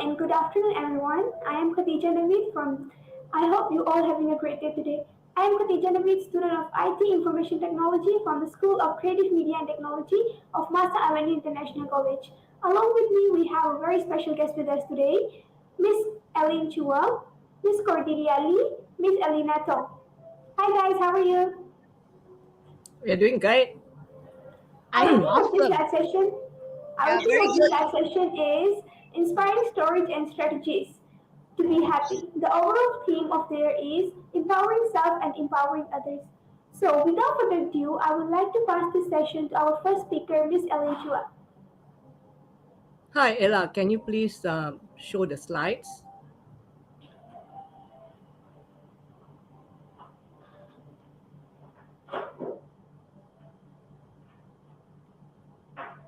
and good afternoon, everyone. I am Khadija Naveed from. I hope you all having a great day today. I am Khadija Naveed, student of IT Information Technology from the School of Creative Media and Technology of Masa Alumni International College. Along with me, we have a very special guest with us today, Miss Eileyn Chua, Miss Cordelia Lee, Miss Elena Tong. Hi guys, how are you? We're doing great. Our theme of this Awesome. live session, our Yeah, theme very of this good. live session is inspiring stories and strategies to be happy. The overall theme of there is empowering self and empowering others. So, without further ado, I would like to pass this session to our first speaker, Miss Ellen Chua. Hi, Ella. Can you please show the slides?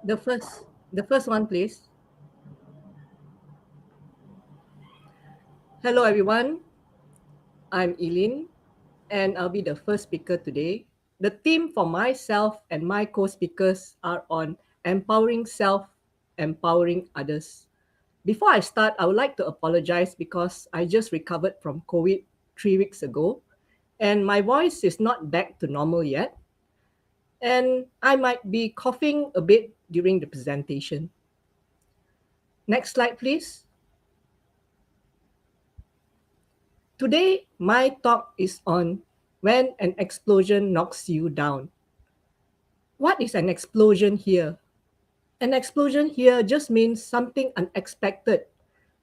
The first one, please. Hello, everyone. I'm Eileyn, and I'll be the first speaker today. The theme for myself and my co-speakers are on empowering self, empowering others. Before I start, I would like to apologize because I just recovered from COVID 3 weeks ago, and my voice is not back to normal yet. And I might be coughing a bit during the presentation. Next slide, please. Today, my talk is on when an explosion knocks you down. What is an explosion here? An explosion here just means something unexpected,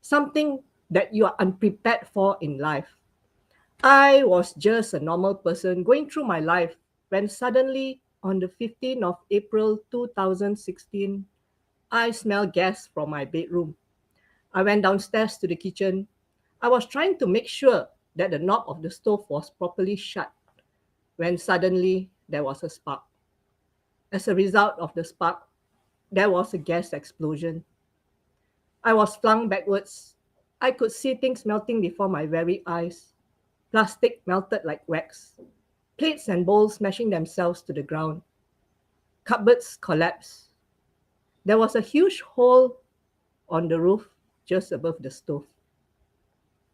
something that you are unprepared for in life. I was just a normal person going through my life when suddenly, on the 15th of April 2016, I smelled gas from my bedroom. I went downstairs to the kitchen. I was trying to make sure that the knob of the stove was properly shut when suddenly there was a spark. As a result of the spark, there was a gas explosion. I was flung backwards. I could see things melting before my very eyes. Plastic melted like wax. Plates and bowls smashing themselves to the ground. Cupboards collapsed. There was a huge hole on the roof just above the stove.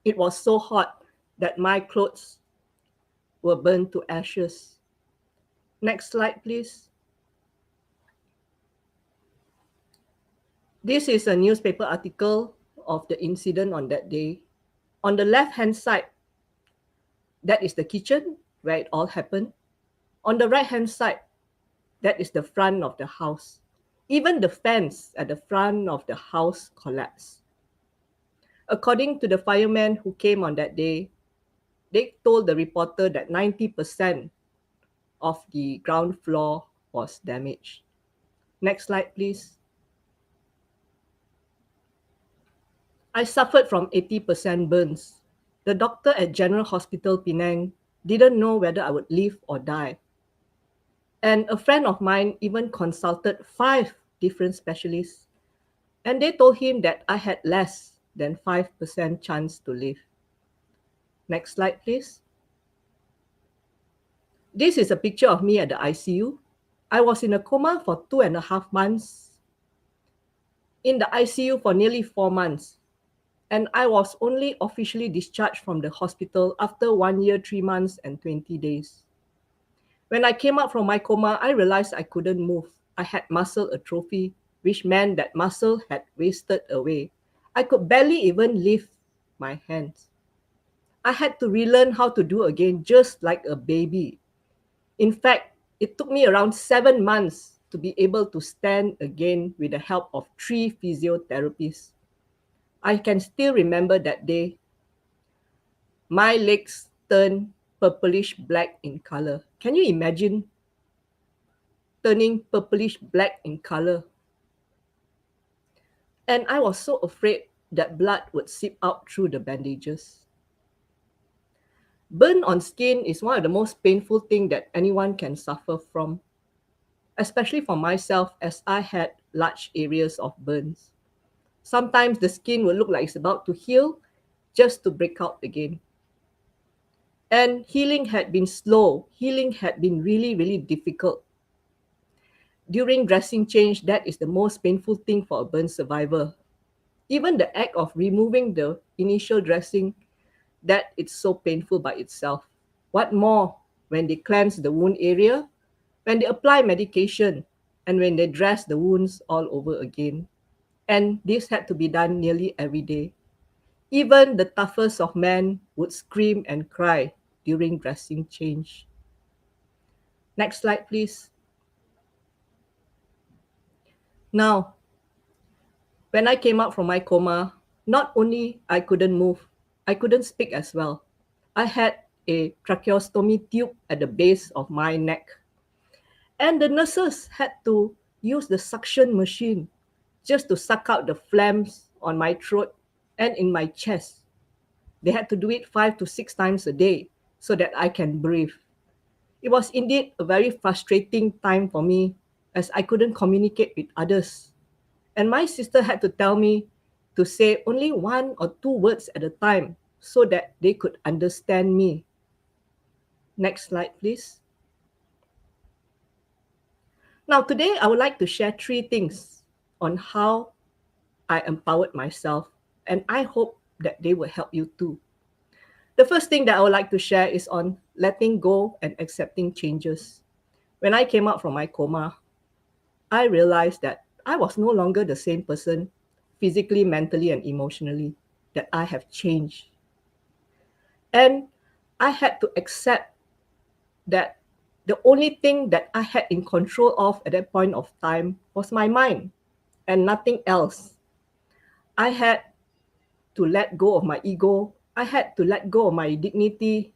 It was so hot that my clothes were burned to ashes. Next slide, please. This is a newspaper article of the incident on that day. On the left-hand side, that is the kitchen where it all happened. On the right-hand side, that is the front of the house. Even the fence at the front of the house collapsed. According to the firemen who came on that day, they told the reporter that 90% of the ground floor was damaged. Next slide, please. I suffered from 80% burns. The doctor at General Hospital Penang didn't know whether I would live or die. And a friend of mine even consulted 5 different specialists, and they told him that I had less than 5% chance to live. Next slide, please. This is a picture of me at the ICU. I was in a coma for 2.5 months, in the ICU for nearly 4 months, and I was only officially discharged from the hospital after 1 year, 3 months, and 20 days. When I came out from my coma, I realized I couldn't move. I had muscle atrophy, which meant that muscle had wasted away. I could barely even lift my hands. I had to relearn how to do again, just like a baby. In fact, it took me around 7 months to be able to stand again with the help of 3 physiotherapists. I can still remember that day. My legs turned purplish black in color. Can you imagine turning purplish black in color? And I was so afraid that blood would seep out through the bandages. Burn on skin is one of the most painful things that anyone can suffer from, especially for myself as I had large areas of burns. Sometimes the skin will look like it's about to heal just to break out again. And healing had been slow. Healing had been really, really difficult. During dressing change, that is the most painful thing for a burn survivor. Even the act of removing the initial dressing, that it's so painful by itself. What more when they cleanse the wound area, when they apply medication, and when they dress the wounds all over again. And this had to be done nearly every day. Even the toughest of men would scream and cry during dressing change. Next slide, please. Now, when I came out from my coma, not only I couldn't move, I couldn't speak as well. I had a tracheostomy tube at the base of my neck. And the nurses had to use the suction machine just to suck out the phlegms on my throat and in my chest. They had to do it 5 to 6 times a day so that I can breathe. It was indeed a very frustrating time for me as I couldn't communicate with others. And my sister had to tell me to say only 1 or 2 words at a time so that they could understand me. Next slide, please. Now, today I would like to share 3 things on how I empowered myself, and I hope that they will help you too. The first thing that I would like to share is on letting go and accepting changes. When I came out from my coma, I realized that I was no longer the same person physically, mentally, and emotionally, that I have changed. And I had to accept that the only thing that I had in control of at that point of time was my mind and nothing else. I had to let go of my ego. I had to let go of my dignity.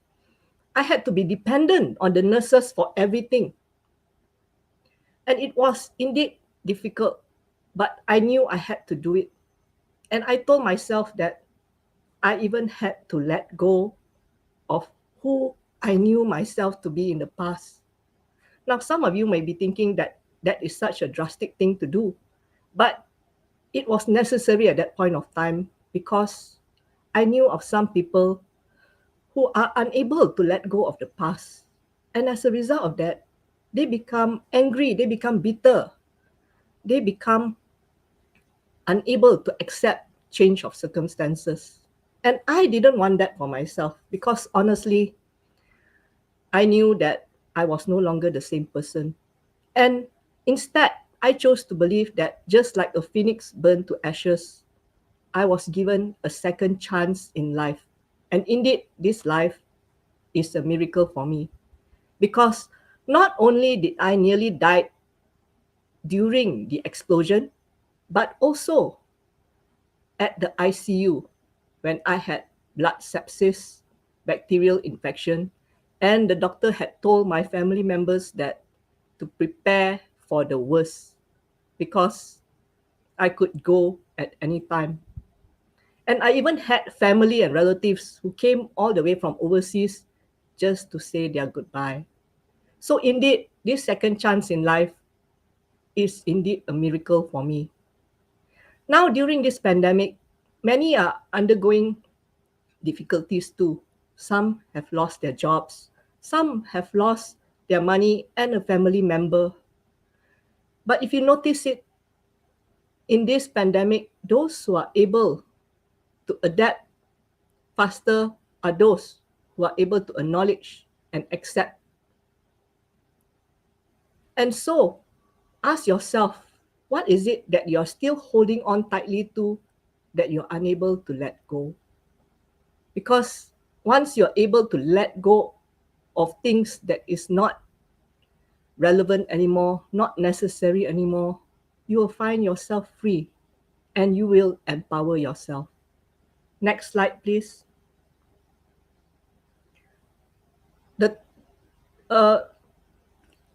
I had to be dependent on the nurses for everything. And it was indeed difficult, but I knew I had to do it. And I told myself that I even had to let go of who I knew myself to be in the past. Now, some of you may be thinking that that is such a drastic thing to do, but it was necessary at that point of time because I knew of some people who are unable to let go of the past. And as a result of that, they become angry, they become bitter, they become unable to accept change of circumstances. And I didn't want that for myself because honestly, I knew that I was no longer the same person. And instead, I chose to believe that just like a phoenix burned to ashes, I was given a second chance in life. And indeed, this life is a miracle for me because not only did I nearly die during the explosion, but also at the ICU when I had blood sepsis, bacterial infection, and the doctor had told my family members that to prepare for the worst because I could go at any time. And I even had family and relatives who came all the way from overseas just to say their goodbye. So indeed, this second chance in life is indeed a miracle for me. Now, during this pandemic, many are undergoing difficulties too. Some have lost their jobs, some have lost their money and a family member. But if you notice it, in this pandemic, those who are able to adapt faster are those who are able to acknowledge and accept. And so, ask yourself, what is it that you're still holding on tightly to that you're unable to let go? Because once you're able to let go of things that is not relevant anymore, not necessary anymore, you will find yourself free and you will empower yourself. Next slide, please. The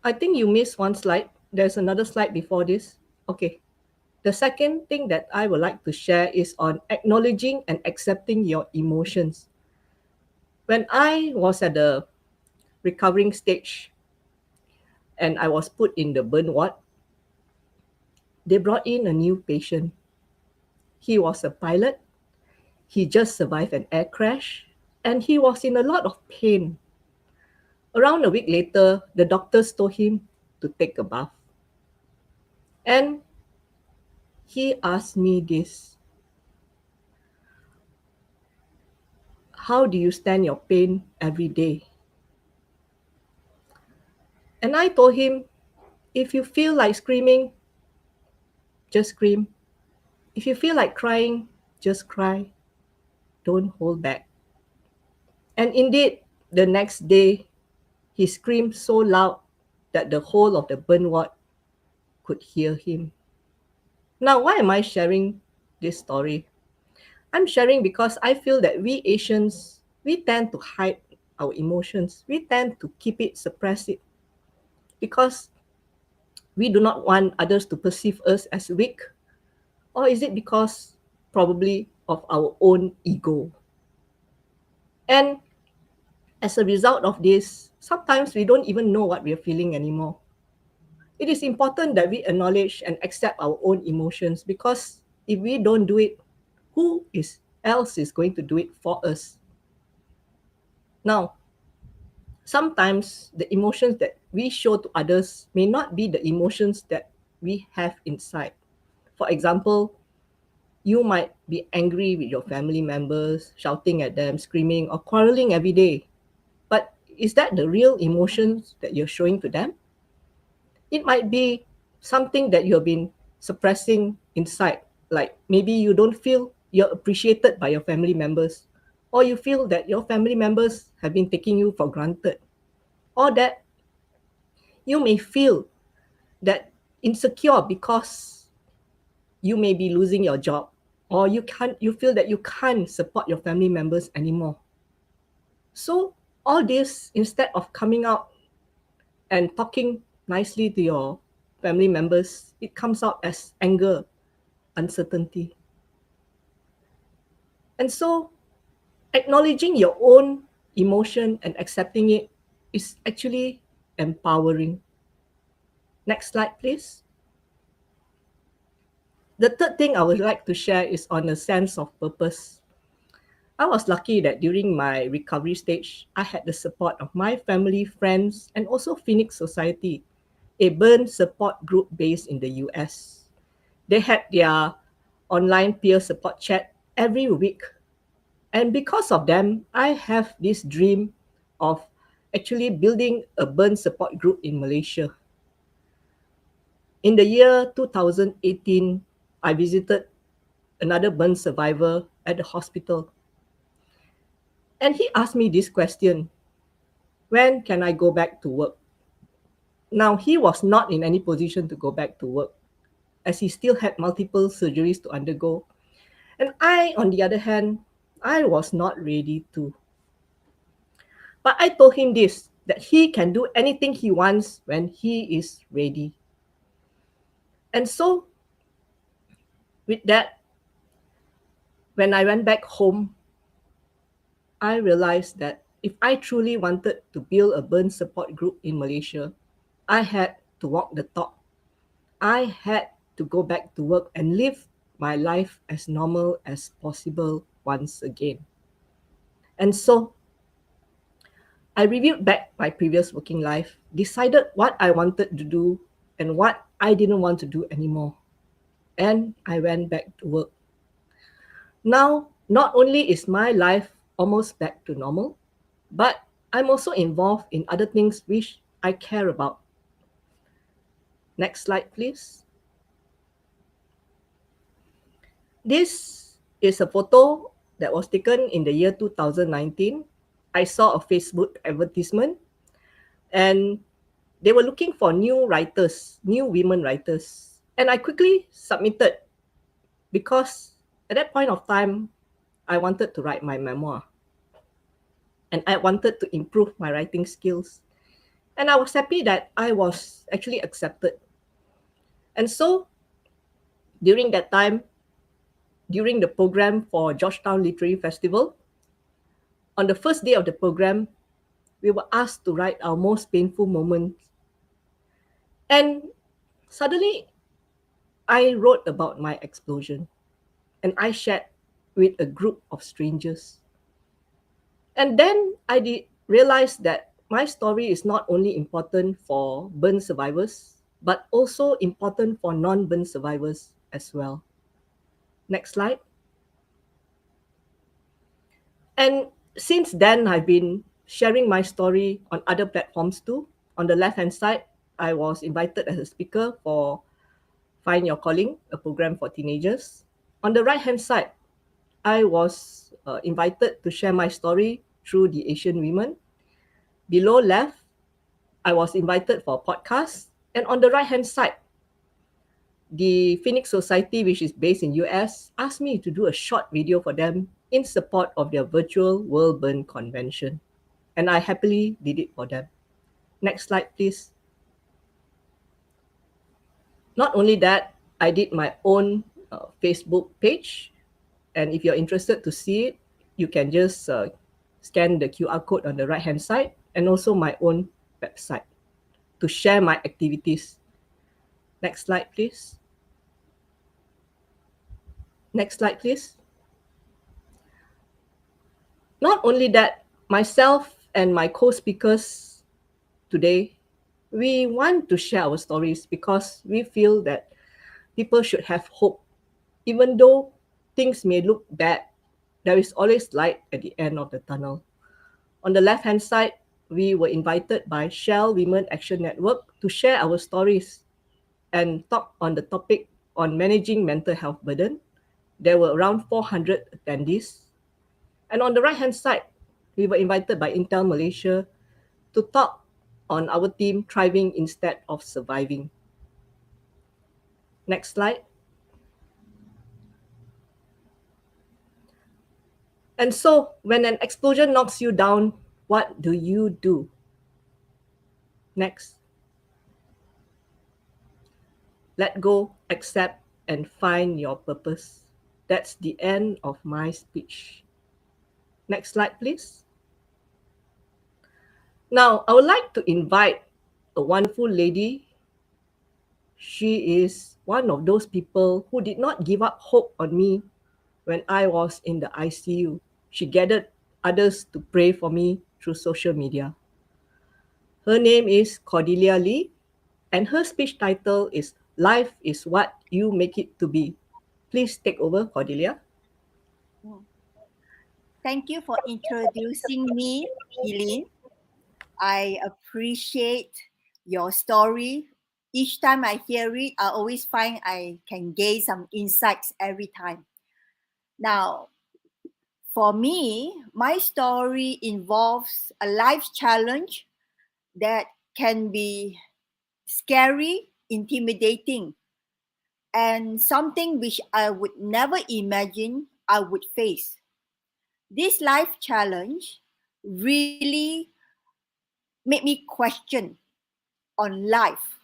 I think you missed one slide. There's another slide before this. Okay. The second thing that I would like to share is on acknowledging and accepting your emotions. When I was at the recovering stage and I was put in the burn ward, they brought in a new patient. He was a pilot. He just survived an air crash and he was in a lot of pain. Around a week later, the doctors told him to take a bath. And he asked me this: how do you stand your pain every day? And I told him, if you feel like screaming, just scream. If you feel like crying, just cry. Don't hold back. And indeed, the next day, he screamed so loud that the whole of the burn ward could hear him. Now, why am I sharing this story? I'm sharing because I feel that we Asians, we tend to hide our emotions. We tend to keep it, suppress it, because we do not want others to perceive us as weak. Or is it because probably of our own ego? And as a result of this, sometimes we don't even know what we are feeling anymore. It is important that we acknowledge and accept our own emotions, because if we don't do it, who is else is going to do it for us? Now, sometimes the emotions that we show to others may not be the emotions that we have inside. For example, you might be angry with your family members, shouting at them, screaming, or quarreling every day. But is that the real emotions that you're showing to them? It might be something that you've been suppressing inside. Like maybe you don't feel you're appreciated by your family members, or you feel that your family members have been taking you for granted, or that you may feel that insecure because you may be losing your job, or you feel that you can't support your family members anymore. So all this, instead of coming out and talking nicely to your family members, it comes out as anger, uncertainty. And so acknowledging your own emotion and accepting it is actually empowering. Next slide, please. The third thing I would like to share is on a sense of purpose. I was lucky that during my recovery stage, I had the support of my family, friends, and also Phoenix Society, a burn support group based in the US. They had their online peer support chat every week. And because of them, I have this dream of actually building a burn support group in Malaysia. In the year 2018, I visited another burn survivor at the hospital. And he asked me this question: when can I go back to work? Now, he was not in any position to go back to work, as he still had multiple surgeries to undergo. And I, on the other hand, I was not ready to. But I told him this, that he can do anything he wants when he is ready. And so, with that, when I went back home, I realized that if I truly wanted to build a burn support group in Malaysia, I had to walk the talk. I had to go back to work and live my life as normal as possible once again. And so I reviewed back my previous working life, decided what I wanted to do and what I didn't want to do anymore. And I went back to work. Now, not only is my life almost back to normal, but I'm also involved in other things which I care about. Next slide, please. This is a photo that was taken in the year 2019. I saw a Facebook advertisement, and they were looking for new writers, new women writers. And I quickly submitted, because at that point of time, I wanted to write my memoir. And I wanted to improve my writing skills. And I was happy that I was actually accepted. And so during that time, during the program for Georgetown Literary Festival, on the first day of the program, we were asked to write our most painful moments. And suddenly, I wrote about my explosion, and I shared with a group of strangers. And then I did realize that my story is not only important for burn survivors, but also important for non-burn survivors as well. Next slide. And Since then, I've been sharing my story on other platforms too. On the left-hand side, I was invited as a speaker for Find Your Calling, a program for teenagers. On the right-hand side, I was invited to share my story through the Asian Women. Below left, I was invited for a podcast. And on the right-hand side, the Phoenix Society, which is based in US, asked me to do a short video for them in support of their virtual World Burn Convention. And I happily did it for them. Next slide, please. Not only that, I did my own Facebook page. And if you're interested to see it, you can just scan the QR code on the right-hand side, and also my own website to share my activities. Next slide, please. Next slide, please. Not only that, myself and my co-speakers today, we want to share our stories because we feel that people should have hope. Even though things may look bad, there is always light at the end of the tunnel. On the left-hand side, we were invited by Shell Women Action Network to share our stories and talk on the topic on managing mental health burden. There were around 400 attendees. And on the right-hand side, we were invited by Intel Malaysia to talk on our team thriving instead of surviving. Next slide. And so, when an explosion knocks you down, what do you do? Next. Let go, accept, and find your purpose. That's the end of my speech. Next slide, please. Now, I would like to invite a wonderful lady. She is one of those people who did not give up hope on me when I was in the ICU. She gathered others to pray for me through social media. Her name is Cordelia Lee, and her speech title is Life is What You Make It to Be. Please take over, Cordelia. Thank you for introducing me, Eileyn. I appreciate your story. Each time I hear it, I always find I can gain some insights every time. Now, for me, my story involves a life challenge that can be scary, intimidating, and something which I would never imagine I would face. This life challenge really made me question on life,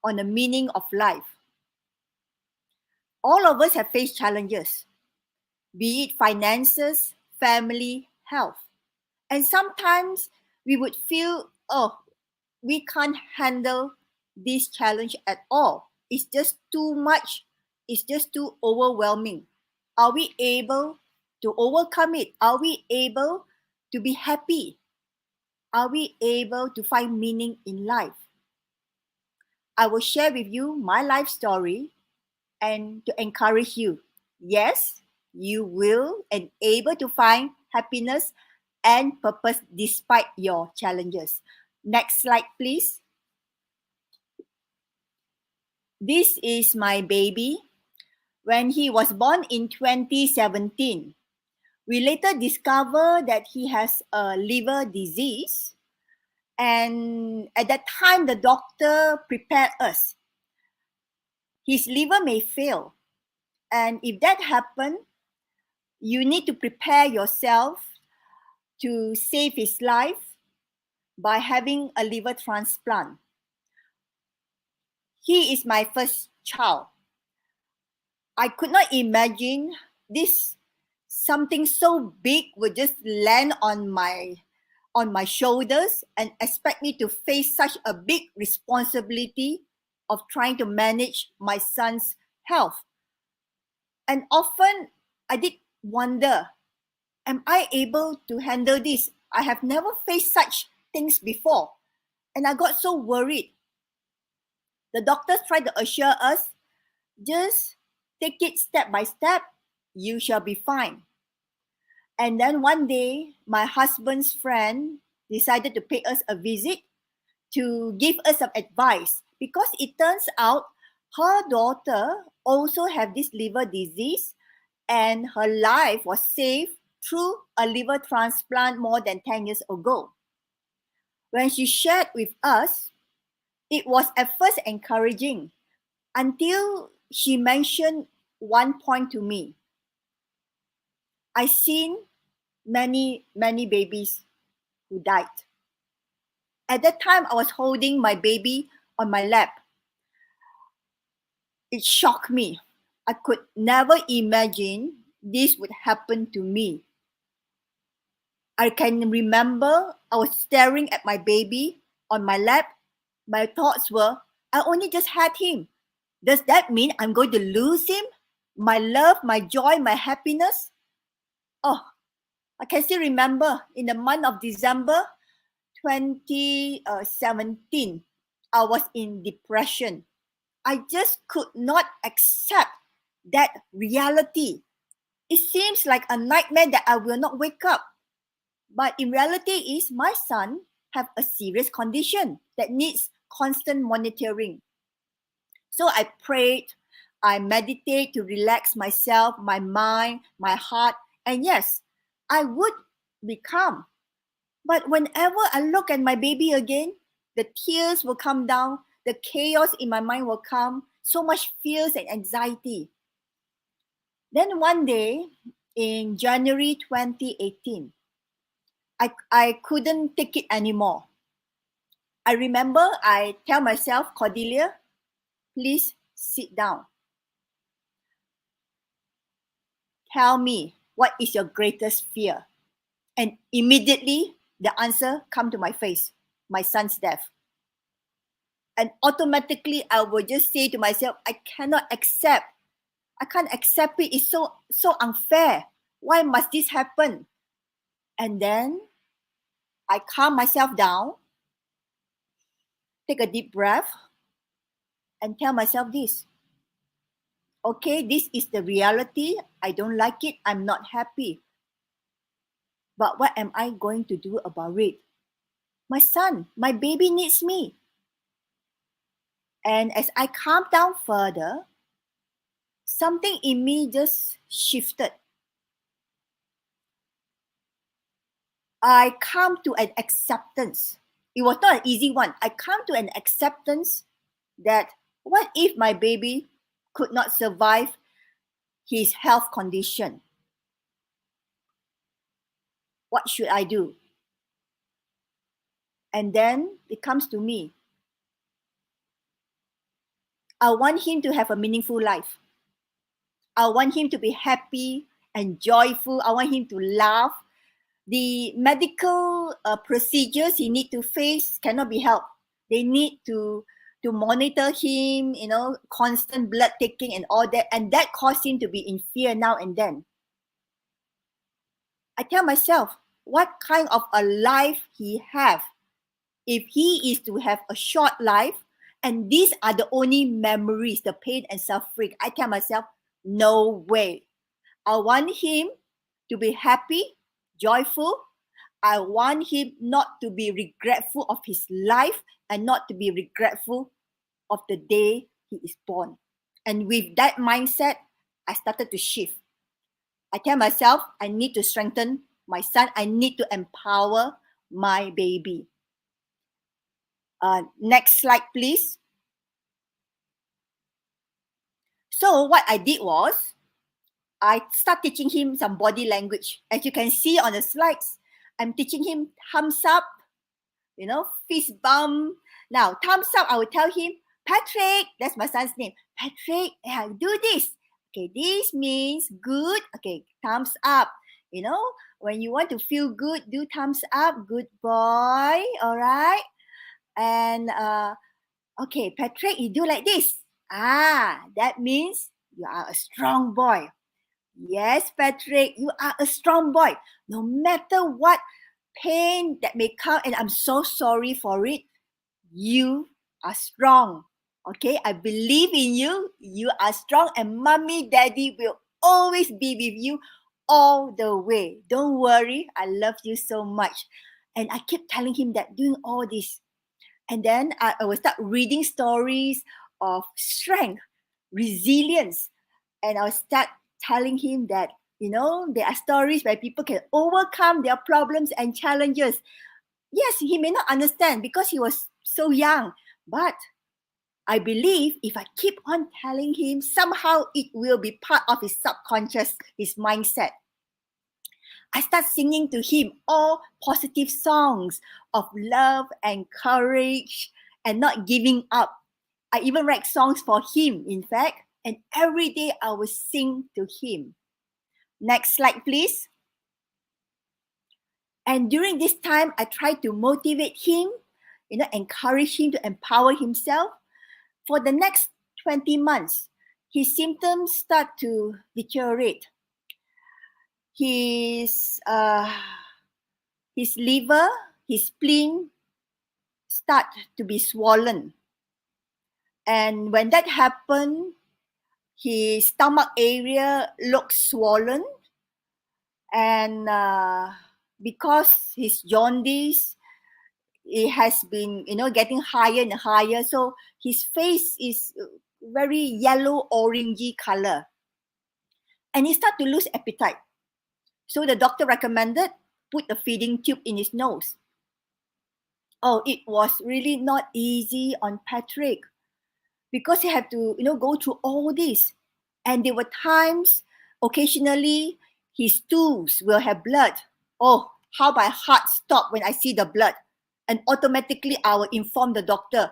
on the meaning of life. All of us have faced challenges, be it finances, family, health. And sometimes we would feel, oh, we can't handle this challenge at all. It's just too much. It's just too overwhelming. Are we able to overcome it? Are we able to be happy? Are we able to find meaning in life? I will share with you my life story and to encourage you. Yes, you will and able to find happiness and purpose despite your challenges. Next slide, please. This is my baby. When he was born in 2017, we later discovered that he has a liver disease. And at that time, the doctor prepared us. His liver may fail. And if that happens, you need to prepare yourself to save his life by having a liver transplant. He is my first child. I could not imagine this something so big would just land on my shoulders and expect me to face such a big responsibility of trying to manage my son's health. And often I did wonder, am I able to handle this? I have never faced such things before. And I got so worried. The doctors tried to assure us, just take it step by step, you shall be fine. And then one day, my husband's friend decided to pay us a visit to give us some advice, because it turns out her daughter also have this liver disease, and her life was saved through a liver transplant more than 10 years ago. When she shared with us, it was at first encouraging until she mentioned one point to me. I seen many babies who died. At that time, I was holding my baby on my lap. It shocked me. I could never imagine this would happen to me. I can remember I was staring at my baby on my lap. My thoughts were, I only just had him. Does that mean I'm going to lose him? My love, my joy, my happiness? Oh, I can still remember in the month of December 2017, I was in depression. I just could not accept that reality. It seems like a nightmare that I will not wake up. But in reality is my son have a serious condition that needs constant monitoring. So I prayed, I meditate to relax myself, my mind, my heart, and yes, I would be calm. But whenever I look at my baby again, the tears will come down, the chaos in my mind will come, so much fears and anxiety. Then one day in January 2018, I couldn't take it anymore. I remember I tell myself, Cordelia, please sit down. Tell me, what is your greatest fear? And immediately the answer come to my face, my son's death. And automatically I will just say to myself, I can't accept it. It's so unfair. Why must this happen? And then I calm myself down, take a deep breath, and tell myself this. Okay, this is the reality. I don't like it. I'm not happy. But what am I going to do about it? My son, my baby needs me. And as I calm down further, something in me just shifted. I come to an acceptance. It was not an easy one. I come to an acceptance that what if my baby could not survive his health condition? What should I do? And then it comes to me. I want him to have a meaningful life. I want him to be happy and joyful. I want him to laugh. The medical procedures he need to face cannot be helped. They need to monitor him, constant blood taking and all that. And that caused him to be in fear now and then. I tell myself, what kind of a life he have if he is to have a short life, and these are the only memories, the pain and suffering. I tell myself, no way. I want him to be happy, joyful. I want him not to be regretful of his life and not to be regretful of the day he is born. And with that mindset, I started to shift. I tell myself, I need to strengthen my son. I need to empower my baby. Next slide, please. So what I did was, I start teaching him some body language. As you can see on the slides, I'm teaching him thumbs up, fist bump. Now, thumbs up, I will tell him, Patrick, that's my son's name. Patrick, do this. Okay, this means good. Okay, thumbs up. When you want to feel good, do thumbs up. Good boy. All right. And okay, Patrick, you do like this. That means you are a strong boy. Yes, Patrick, you are a strong boy. No matter what pain that may come, and I'm so sorry for it, you are strong. Okay, I believe in you. You are strong, and mommy, daddy will always be with you all the way. Don't worry, I love you so much. And I kept telling him that, doing all this. And then I will start reading stories of strength, resilience. And I'll start telling him that, there are stories where people can overcome their problems and challenges. Yes, he may not understand because he was so young, but I believe if I keep on telling him, somehow it will be part of his subconscious, his mindset. I start singing to him all positive songs of love and courage and not giving up. I even write songs for him, in fact, and every day I will sing to him. Next slide, please. And during this time, I try to motivate him, encourage him to empower himself. For the next 20 months, his symptoms start to deteriorate. His liver, his spleen start to be swollen. And when that happened, his stomach area looks swollen. And because his jaundice, it has been, getting higher and higher. So his face is very yellow, orangey color. And he start to lose appetite. So the doctor recommended put a feeding tube in his nose. Oh, it was really not easy on Patrick because he had to, go through all this. And there were times, occasionally, his stools will have blood. Oh, how my heart stopped when I see the blood. And automatically I will inform the doctor,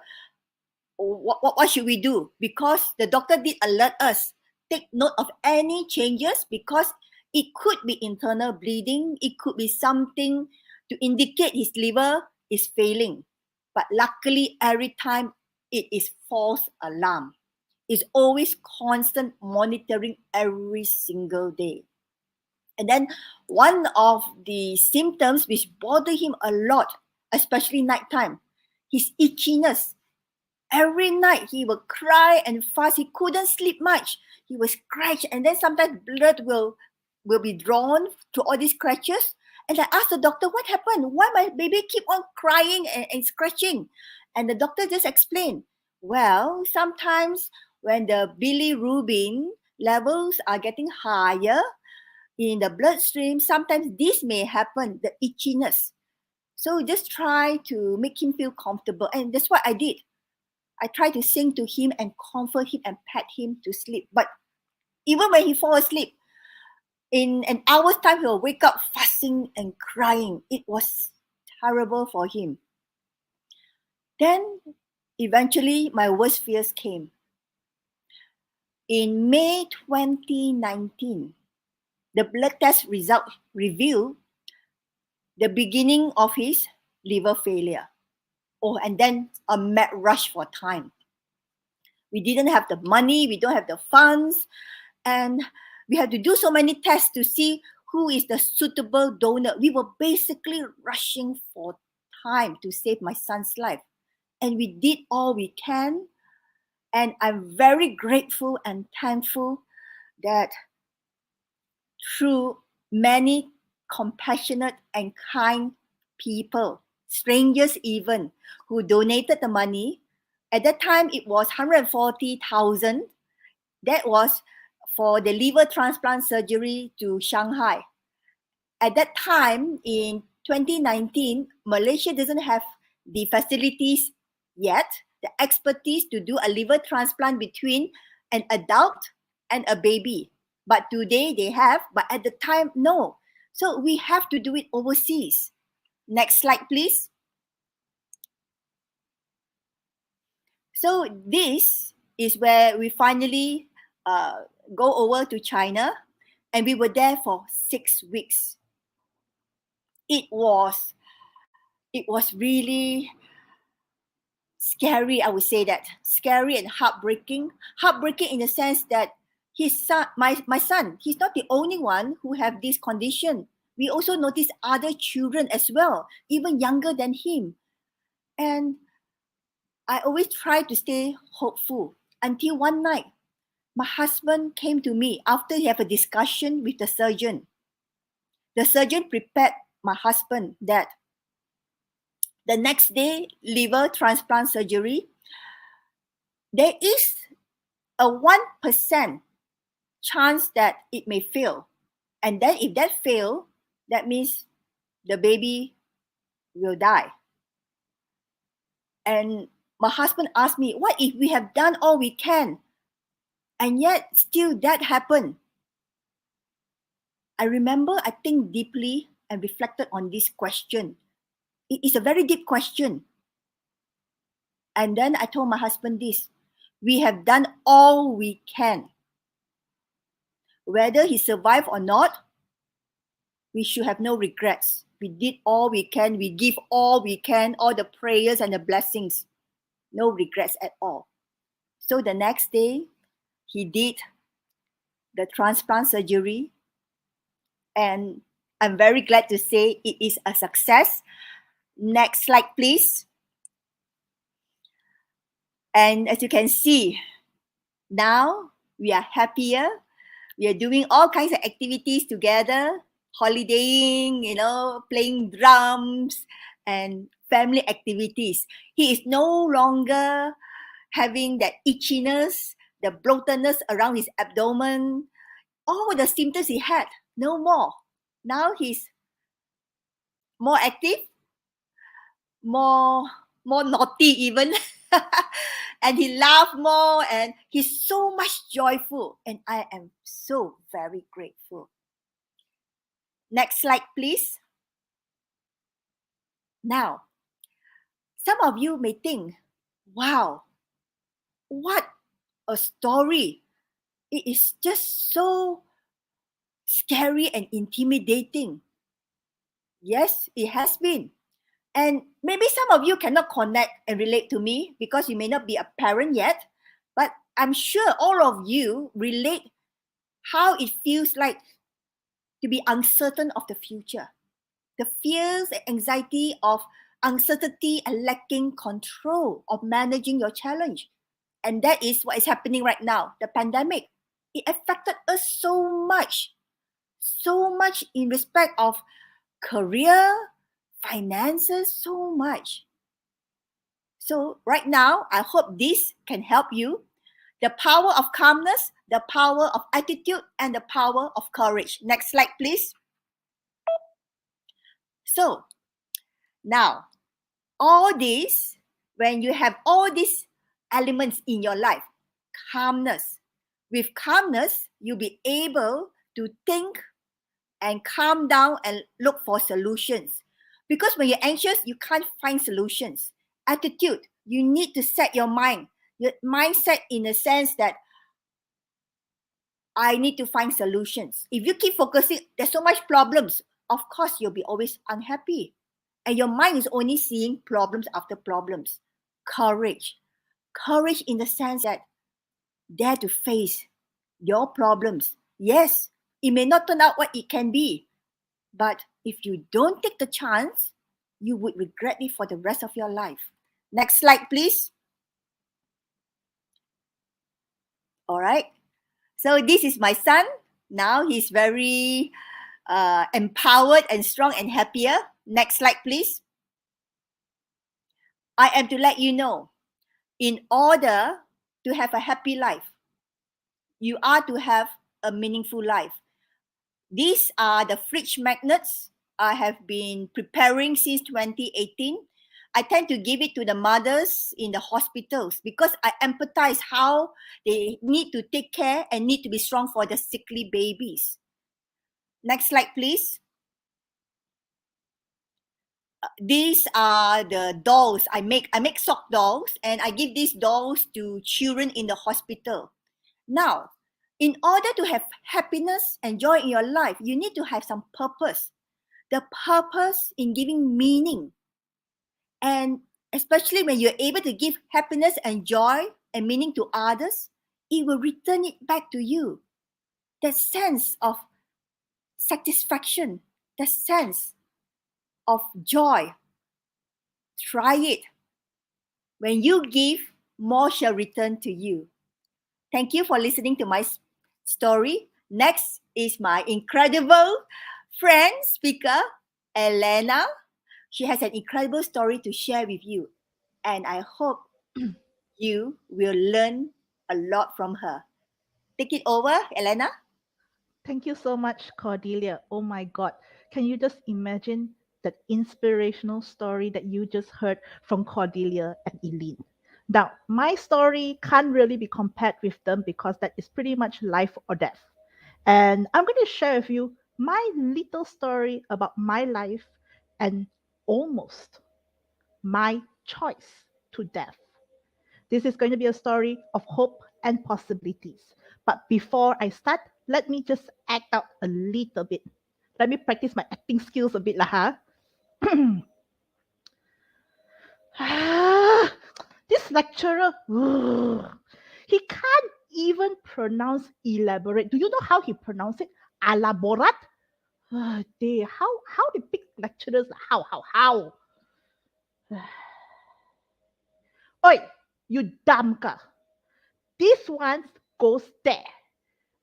what should we do? Because the doctor did alert us. Take note of any changes because it could be internal bleeding. It could be something to indicate his liver is failing. But luckily, every time it is false alarm. It's always constant monitoring every single day. And then one of the symptoms which bother him a lot, especially nighttime, his itchiness. Every night he will cry and fuss. He couldn't sleep much. He will scratch, and then sometimes blood will be drawn to all these scratches. And I asked the doctor, what happened? Why my baby keep on crying and scratching? And the doctor just explained, well, sometimes when the bilirubin levels are getting higher in the bloodstream, sometimes this may happen, the itchiness. So just try to make him feel comfortable. And that's what I did. I try to sing to him and comfort him and pet him to sleep. But even when he falls asleep, in an hour's time, he will wake up fussing and crying. It was terrible for him. Then, eventually, my worst fears came. In May 2019, the blood test result revealed the beginning of his liver failure. Oh, and then a mad rush for time. We didn't have the money, we don't have the funds, and we had to do so many tests to see who is the suitable donor. We were basically rushing for time to save my son's life. And we did all we can. And I'm very grateful and thankful that through many compassionate and kind people, strangers even, who donated the money. At that time, it was 140,000. That was for the liver transplant surgery to Shanghai. At that time, in 2019, Malaysia doesn't have the facilities yet, the expertise to do a liver transplant between an adult and a baby. But today they have, but at the time, no. So we have to do it overseas. Next slide, please. So this is where we finally go over to China, and we were there for 6 weeks. It was really scary, I would say that. Scary and heartbreaking. Heartbreaking in the sense that his son, my son, he's not the only one who have this condition. We also notice other children as well, even younger than him. And I always try to stay hopeful until one night, my husband came to me after he had a discussion with the surgeon. The surgeon prepared my husband that the next day, liver transplant surgery, there is a 1% chance that it may fail. And then if that fail, that means the baby will die. And my husband asked me, what if we have done all we can and yet still that happened? I remember I think deeply and reflected on this question. It is a very deep question. And then I told my husband this: we have done all we can. Whether he survived or not, we should have no regrets. We did all we can. We give all we can, all the prayers and the blessings. No regrets at all. So the next day, he did the transplant surgery. And I'm very glad to say it is a success. Next slide, please. And as you can see, now we are happier. We are doing all kinds of activities together, holidaying, playing drums and family activities. He is no longer having that itchiness, the bloatedness around his abdomen, all the symptoms he had, no more. Now he's more active, more naughty even. And he laughed more and he's so much joyful. And I am so very grateful. Next slide, please. Now, some of you may think, wow, what a story. It is just so scary and intimidating. Yes, it has been. And maybe some of you cannot connect and relate to me because you may not be a parent yet, but I'm sure all of you relate how it feels like to be uncertain of the future. The fears and anxiety of uncertainty and lacking control of managing your challenge. And that is what is happening right now, the pandemic. It affected us so much in respect of career, finances, so much. So right now, I hope this can help you. The power of calmness, the power of attitude, and the power of courage. Next slide, please. So now, all this, when you have all these elements in your life, calmness. With calmness, you'll be able to think and calm down and look for solutions. Because when you're anxious, you can't find solutions. Attitude, you need to set your mindset in a sense that I need to find solutions. If you keep focusing, there's so much problems. Of course, you'll be always unhappy. And your mind is only seeing problems after problems. Courage. Courage in the sense that dare to face your problems. Yes, it may not turn out what it can be. But if you don't take the chance, you would regret it for the rest of your life. Next slide, please. All right. So this is my son. Now he's very empowered and strong and happier. Next slide, please. I am to let you know, in order to have a happy life, you are to have a meaningful life. These are the fridge magnets I have been preparing since 2018. I tend to give it to the mothers in the hospitals because I empathize how they need to take care and need to be strong for the sickly babies. Next slide, please. These are the dolls I make. I make sock dolls and I give these dolls to children in the hospital. Now, in order to have happiness and joy in your life, you need to have some purpose. The purpose in giving meaning. And especially when you're able to give happiness and joy and meaning to others, it will return it back to you. That sense of satisfaction, that sense of joy. Try it. When you give, more shall return to you. Thank you for listening to my story. Next is my incredible Friend speaker, Elena. She has an incredible story to share with you, and I hope you will learn a lot from her. Take it over, Elena. Thank you so much, Cordelia. Oh my God. Can you just imagine that inspirational story that you just heard from Cordelia and Eileyn? Now, my story can't really be compared with them because that is pretty much life or death. And I'm going to share with you my little story about my life and almost my choice to death. This is going to be a story of hope and possibilities. But before I start, let me just act out a little bit. Let me practice my acting skills a bit lah, huh? This lecturer, he can't even pronounce elaborate. Do you know how he pronounced it? Elaborat? How they pick lecturers? How? Oi, you dumb ka. This one goes there.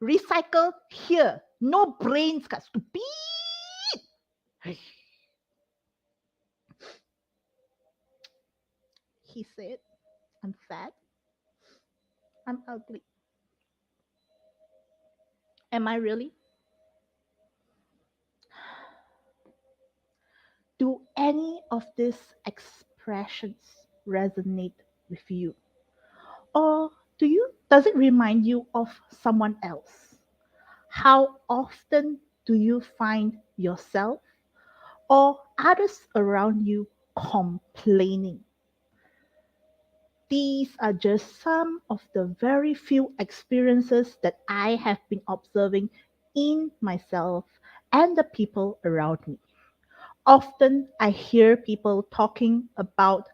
Recycle here. No brains, ka. Stupid. He said, I'm fat. I'm ugly. Am I really? Do any of these expressions resonate with you? Or does it remind you of someone else? How often do you find yourself or others around you complaining? These are just some of the very few experiences that I have been observing in myself and the people around me. Often I hear people talking about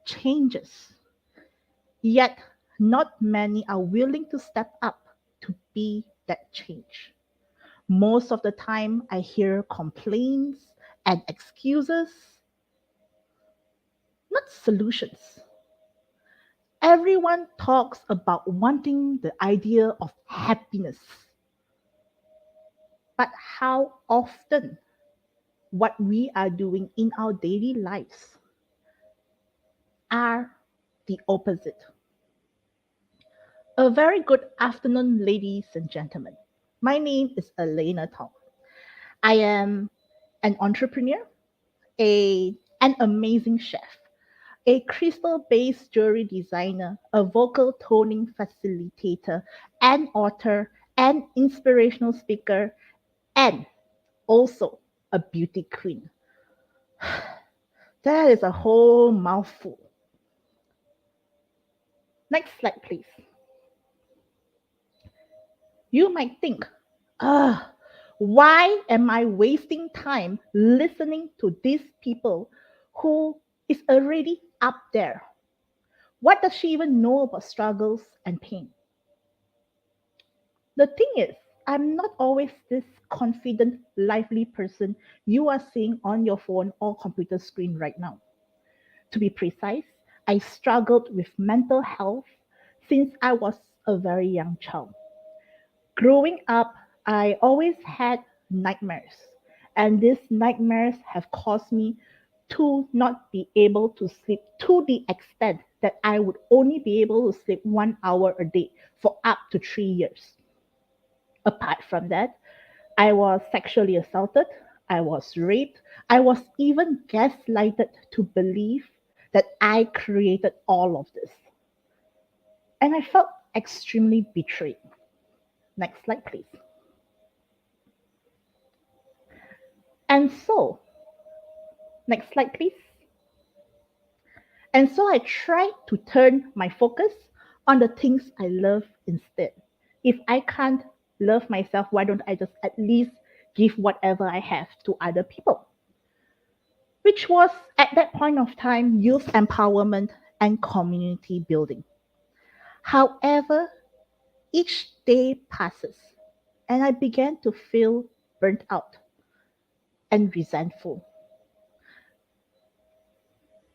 changes, yet not many are willing to step up to be that change. Most of the time, I hear complaints and excuses, not solutions. Everyone talks about wanting the idea of happiness, but how often what we are doing in our daily lives are the opposite. A very good afternoon, ladies and gentlemen. My name is Elena Tong. I am an entrepreneur, an amazing chef, a crystal based jewelry designer, a vocal toning facilitator, an author, an inspirational speaker, and also a beauty queen. That is a whole mouthful. Next slide, please. You might think, why am I wasting time listening to these people who is already up there? What does she even know about struggles and pain? The thing is, I'm not always this confident, lively person you are seeing on your phone or computer screen right now. To be precise, I struggled with mental health since I was a very young child. Growing up, I always had nightmares, and these nightmares have caused me to not be able to sleep to the extent that I would only be able to sleep 1 hour a day for up to 3 years. Apart from that, I was sexually assaulted, I was raped, I was even gaslighted to believe that I created all of this. And I felt extremely betrayed. Next slide, please. And so, next slide, please. And so I tried to turn my focus on the things I love instead. If I can't love myself, why don't I just at least give whatever I have to other people? Which was at that point of time youth empowerment and community building. However, each day passes and I began to feel burnt out and resentful.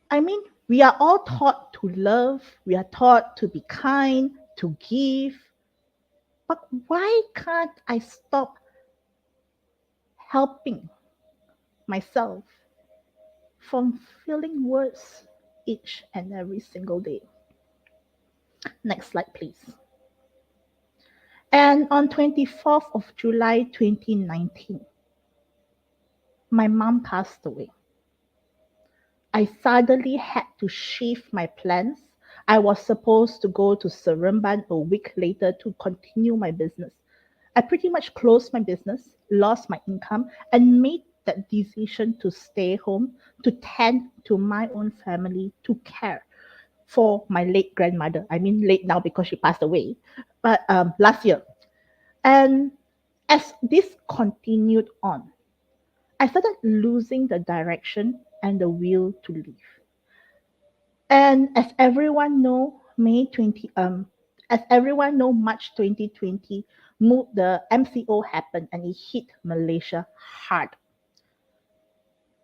I mean, we are all taught to love, we are taught to be kind, to give, but why can't I stop helping myself from feeling worse each and every single day. Next slide, please. And on 24th of July 2019, my mom passed away. I suddenly had to shift my plans. I was supposed to go to Seremban a week later to continue my business. I pretty much closed my business, lost my income, and made that decision to stay home, to tend to my own family, to care for my late grandmother. I mean, late now because she passed away, but last year. And as this continued on, I started losing the direction and the will to live. And as everyone know, March 2020, the MCO happened and it hit Malaysia hard.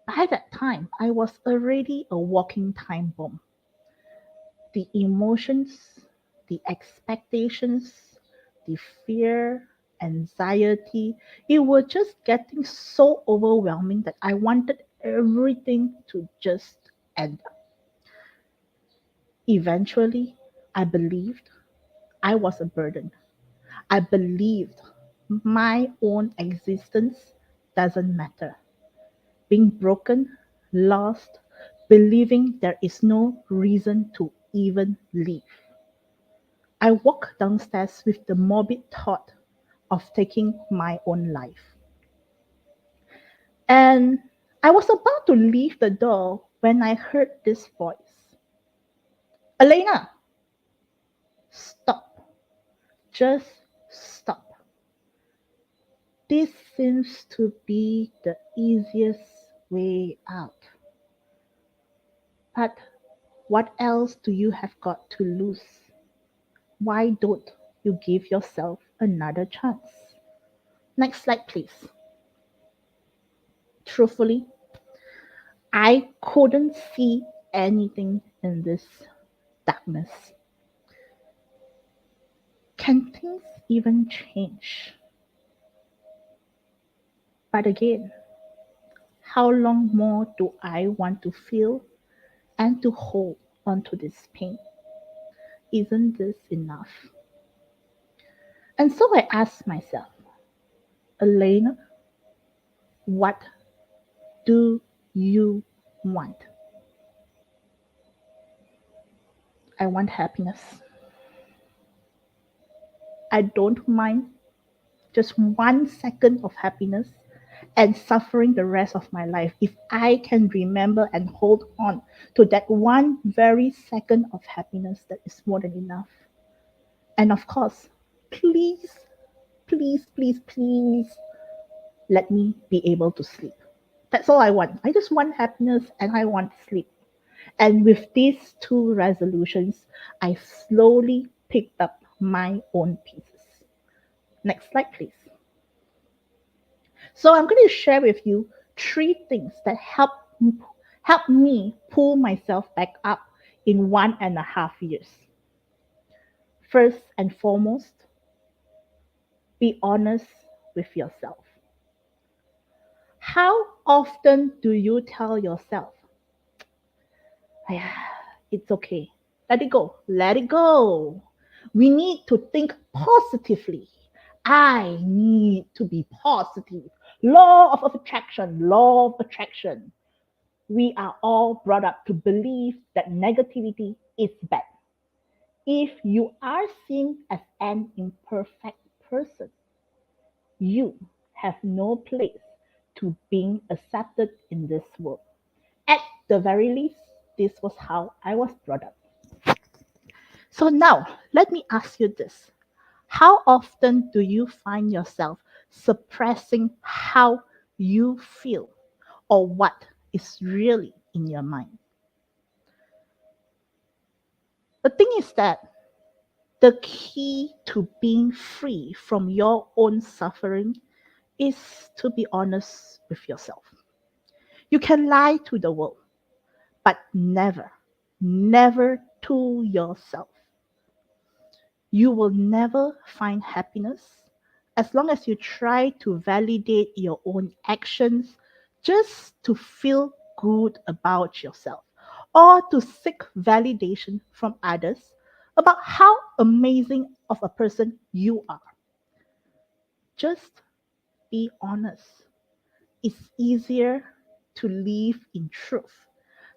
By that time, I was already a walking time bomb. The emotions, the expectations, the fear, anxiety, it was just getting so overwhelming that I wanted everything to just end. Eventually, I believed I was a burden. I believed my own existence doesn't matter. Being broken, lost, believing there is no reason to even live. I walked downstairs with the morbid thought of taking my own life. And I was about to leave the door when I heard this voice. Elena, stop. Just stop. This seems to be the easiest way out. But what else do you have got to lose? Why don't you give yourself another chance? Next slide, please. Truthfully, I couldn't see anything in this darkness. Can things even change? But again, how long more do I want to feel and to hold on to this pain? Isn't this enough? And so I asked myself, Elena, what do you want? I want happiness. I don't mind just 1 second of happiness and suffering the rest of my life if I can remember and hold on to that one very second of happiness. That is more than enough. And of course, please, please, please, please let me be able to sleep. That's all I want. I just want happiness and I want sleep. And with these two resolutions, I slowly picked up my own pieces. Next slide, please. So I'm going to share with you 3 things that help me pull myself back up in 1.5 years. First and foremost, be honest with yourself. How often do you tell yourself, it's okay, let it go, let it go? We need to think positively. I need to be positive. Law of attraction, law of attraction. We are all brought up to believe that negativity is bad. If you are seen as an imperfect person, you have no place to being accepted in this world. At the very least, this was how I was brought up. So now, let me ask you this. How often do you find yourself suppressing how you feel or what is really in your mind? The thing is that the key to being free from your own suffering is to be honest with yourself. You can lie to the world, but never, never to yourself. You will never find happiness as long as you try to validate your own actions just to feel good about yourself or to seek validation from others about how amazing of a person you are. Just be honest. It's easier to live in truth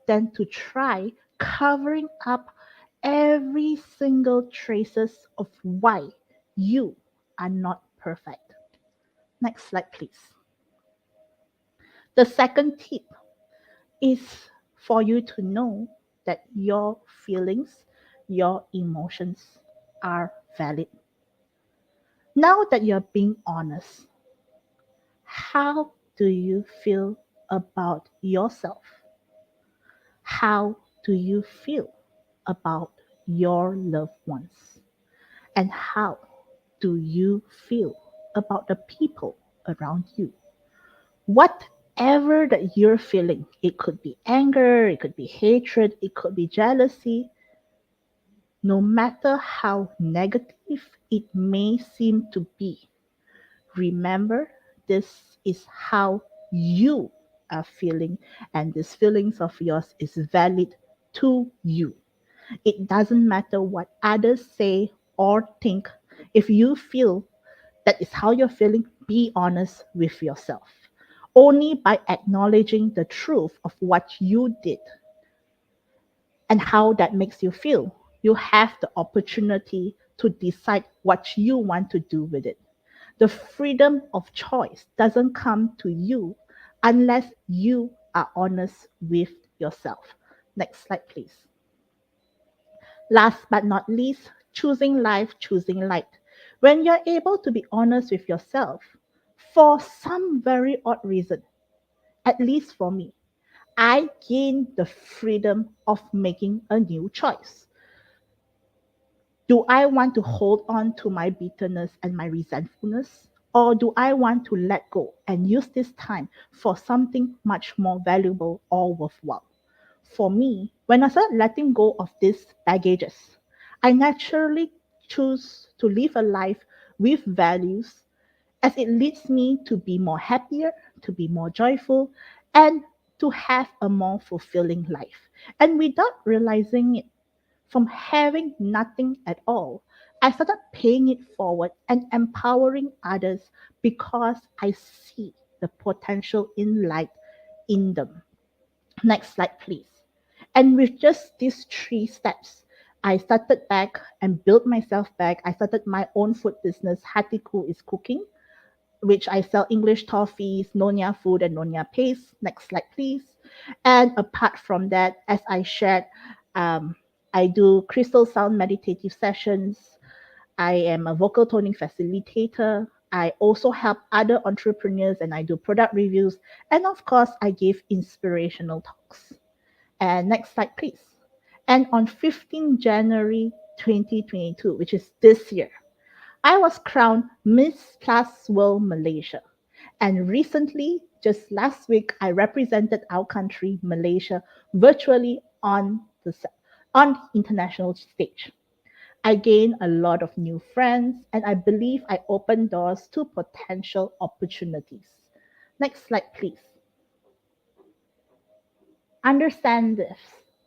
than to try covering up every single traces of why you are not perfect. Next slide, please. The second tip is for you to know that your feelings, your emotions are valid. Now that you're being honest, how do you feel about yourself? How do you feel about your loved ones? And how do you feel about the people around you? Whatever that you're feeling, it could be anger, it could be hatred, it could be jealousy, no matter how negative it may seem to be, remember this is how you are feeling, and these feelings of yours is valid to you. It doesn't matter what others say or think. If you feel that is how you're feeling, be honest with yourself. Only by acknowledging the truth of what you did and how that makes you feel, you have the opportunity to decide what you want to do with it. The freedom of choice doesn't come to you unless you are honest with yourself. Next slide, please. Last but not least, choosing life, choosing light. When you're able to be honest with yourself, for some very odd reason, at least for me, I gain the freedom of making a new choice. Do I want to hold on to my bitterness and my resentfulness? Or do I want to let go and use this time for something much more valuable or worthwhile? For me, when I started letting go of these baggages, I naturally choose to live a life with values as it leads me to be more happier, to be more joyful, and to have a more fulfilling life. And without realizing it, from having nothing at all, I started paying it forward and empowering others because I see the potential in light in them. Next slide, please. And with just these three steps, I started back and built myself back. I started my own food business, Hatiku is Cooking, which I sell English toffees, Nonya food, and Nonya paste. Next slide, please. And apart from that, as I shared, um, I do crystal sound meditative sessions. I am a vocal toning facilitator. I also help other entrepreneurs and I do product reviews. And of course, I give inspirational talks. And next slide, please. And on 15 January 2022, which is this year, I was crowned Miss Plus World Malaysia. And recently, just last week, I represented our country, Malaysia, virtually on international stage. I gained a lot of new friends, and I believe I opened doors to potential opportunities. Next slide, please. Understand this.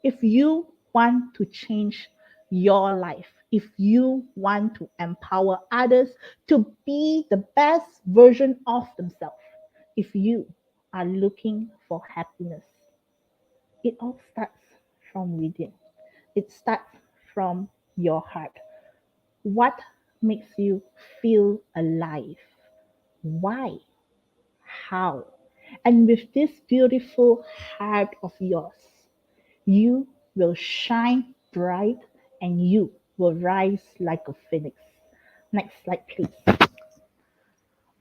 If you want to change your life, if you want to empower others to be the best version of themselves, if you are looking for happiness, it all starts from within. It starts from your heart. What makes you feel alive? Why? How? And with this beautiful heart of yours, you will shine bright and you will rise like a phoenix. Next slide, please.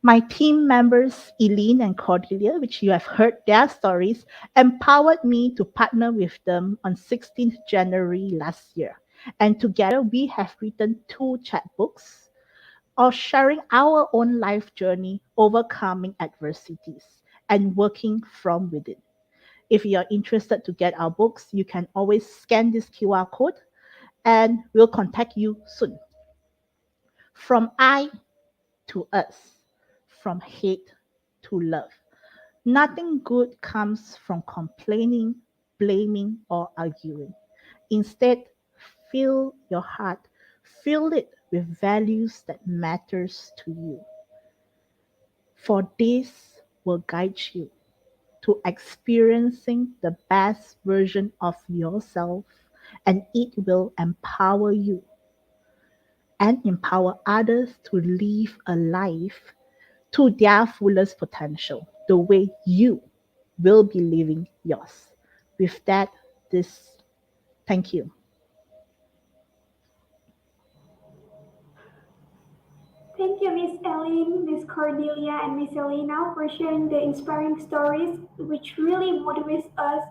My team members, Eileyn and Cordelia, which you have heard their stories, empowered me to partner with them on 16th January last year. And together we have written two chapbooks of sharing our own life journey, overcoming adversities, and working from within. If you're interested to get our books, you can always scan this QR code and we'll contact you soon. From I to us from hate to love. Nothing good comes from complaining, blaming, or arguing. Instead, fill your heart, fill it with values that matters to you. For this will guide you to experiencing the best version of yourself, and it will empower you and empower others to live a life to their fullest potential, the way you will be living yours. With that, this thank you. Thank you, Miss Eileyn, Miss Cordelia, and Miss Elena for sharing the inspiring stories, which really motivates us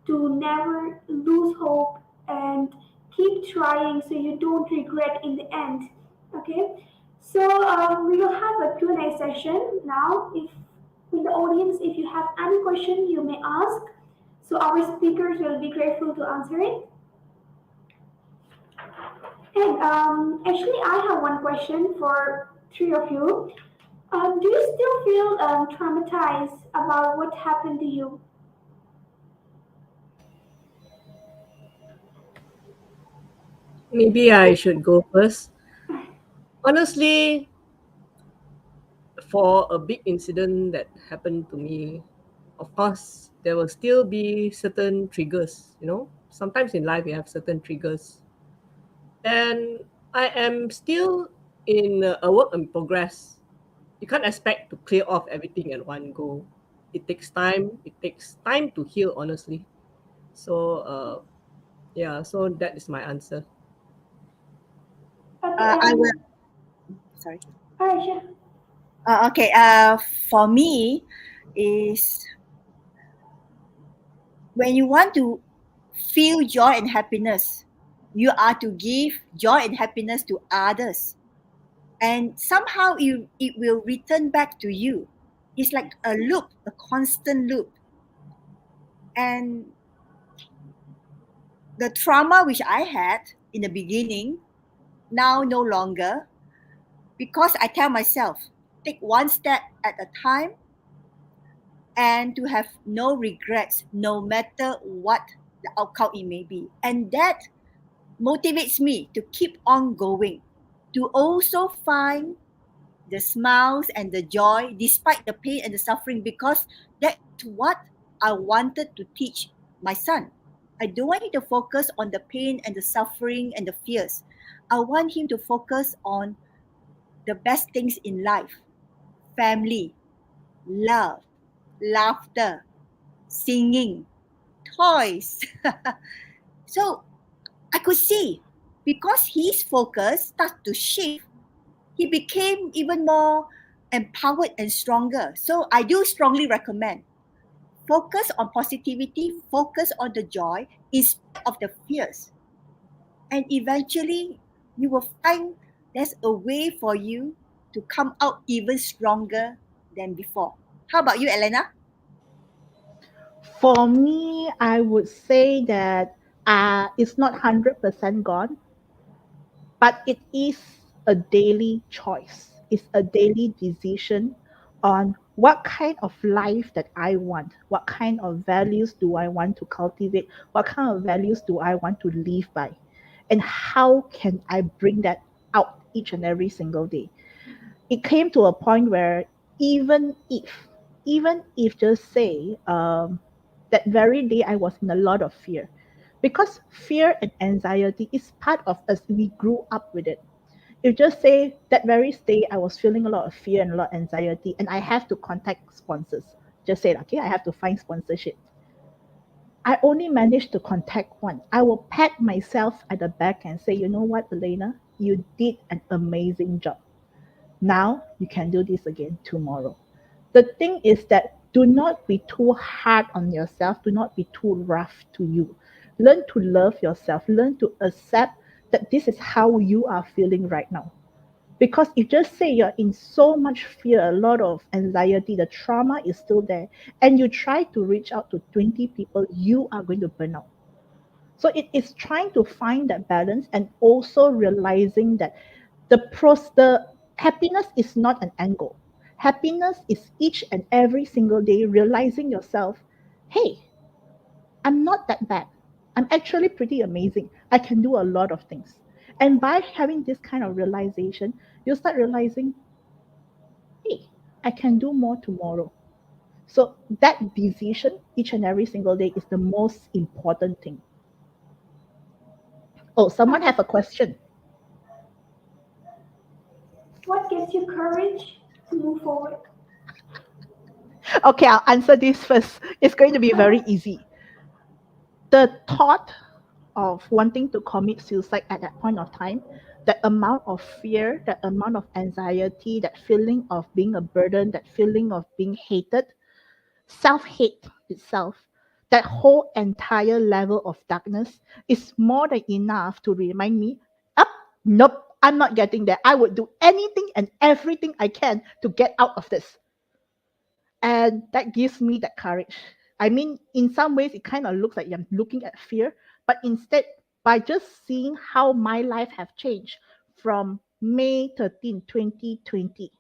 to never lose hope and keep trying so you don't regret in the end. Okay, so we will have a Q&A session now. If in the audience, if you have any question, you may ask. So our speakers will be grateful to answer it. And actually, I have one question for three of you. Do you still feel traumatized about what happened to you? Maybe I should go first. Honestly, for a big incident that happened to me, of course, there will still be certain triggers, you know. Sometimes in life, we have certain triggers. And I am still in a work in progress. You can't expect to clear off everything at one go. It takes time. It takes time to heal, honestly. So, yeah, so that is my answer. Okay, I will. Sorry. all right, sure. Okay. For me, is when you want to feel joy and happiness, you are to give joy and happiness to others, and somehow it will return back to you. It's like a loop, a constant loop. And the trauma which I had in the beginning, now no longer, because I tell myself, take one step at a time and to have no regrets, no matter what the outcome it may be. And that motivates me to keep on going, to also find the smiles and the joy despite the pain and the suffering, because that's what I wanted to teach my son. I don't want him to focus on the pain and the suffering and the fears. I want him to focus on the best things in life: family, love, laughter, singing, toys. So I could see, because his focus started to shift, he became even more empowered and stronger. So I do strongly recommend, focus on positivity, focus on the joy in spite of the fears. And eventually you will find there's a way for you to come out even stronger than before. How about you, Elena? For me, I would say that it's not 100% gone, but it is a daily choice. It's a daily decision on what kind of life that I want, what kind of values do I want to cultivate, what kind of values do I want to live by, and how can I bring that out each and every single day. It came to a point where even if even if just say that very day I was in a lot of fear, because fear and anxiety is part of us, we grew up with it. You just say that very day I was feeling a lot of fear and a lot of anxiety, and I have to contact sponsors. Just say, okay, I have to find sponsorship. I only managed to contact one. I will pat myself at the back and say, you know what, Elena, you did an amazing job. Now you can do this again tomorrow. The thing is that do not be too hard on yourself, do not be too rough to you. Learn to love yourself, learn to accept that this is how you are feeling right now. Because if just say you're in so much fear, a lot of anxiety, the trauma is still there, and you try to reach out to 20 people, you are going to burn out. So it is trying to find that balance, and also realizing that the Happiness is not an end goal. Happiness is each and every single day realizing yourself, hey, I'm not that bad. I'm actually pretty amazing. I can do a lot of things. And by having this kind of realization, you start realizing, hey, I can do more tomorrow. So that decision each and every single day is the most important thing. Oh, someone Okay. have a question. What gives you courage to move forward? Okay, I'll answer this first. It's going to be very easy. The thought of wanting to commit suicide at that point of time, that amount of fear, that amount of anxiety, that feeling of being a burden, that feeling of being hated, self hate itself, that whole entire level of darkness is more than enough to remind me, up, nope, I'm not getting there. I would do anything and everything I can to get out of this. And that gives me that courage. I mean, in some ways, it kind of looks like I'm looking at fear, but instead, by just seeing how my life have changed from May 13, 2020,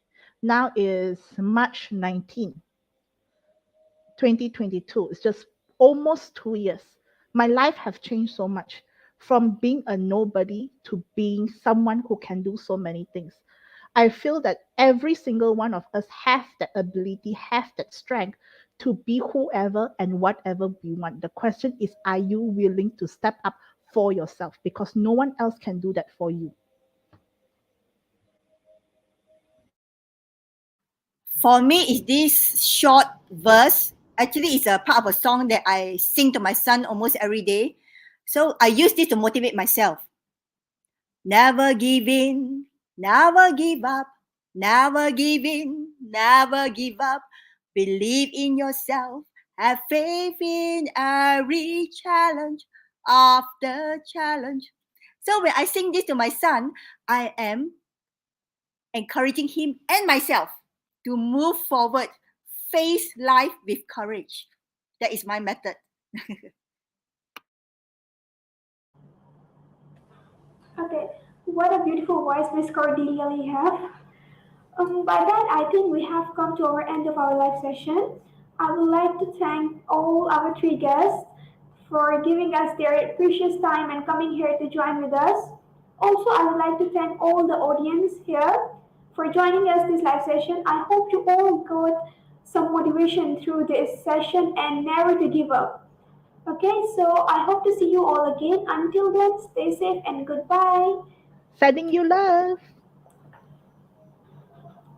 now is March 19, 2022. It's just almost 2 years. My life have changed so much from being a nobody to being someone who can do so many things. I feel that every single one of us have that ability, have that strength to be whoever and whatever we want. The question is, are you willing to step up for yourself? Because no one else can do that for you. For me, is this short verse. Actually, it's a part of a song that I sing to my son almost every day. So I use this to motivate myself. Never give in, never give up, never give in, never give up. Believe in yourself, have faith in every challenge after challenge. So when I sing this to my son, I am encouraging him and myself to move forward, face life with courage. That is my method. Okay, what a beautiful voice Miss Cordelia you have. By that, I think we have come to our end of our live session. I would like to thank all our three guests for giving us their precious time and coming here to join with us. Also, I would like to thank all the audience here for joining us this live session. I hope you all got some motivation through this session and never to give up. Okay, so I hope to see you all again. Until then, stay safe and goodbye. Sending you love.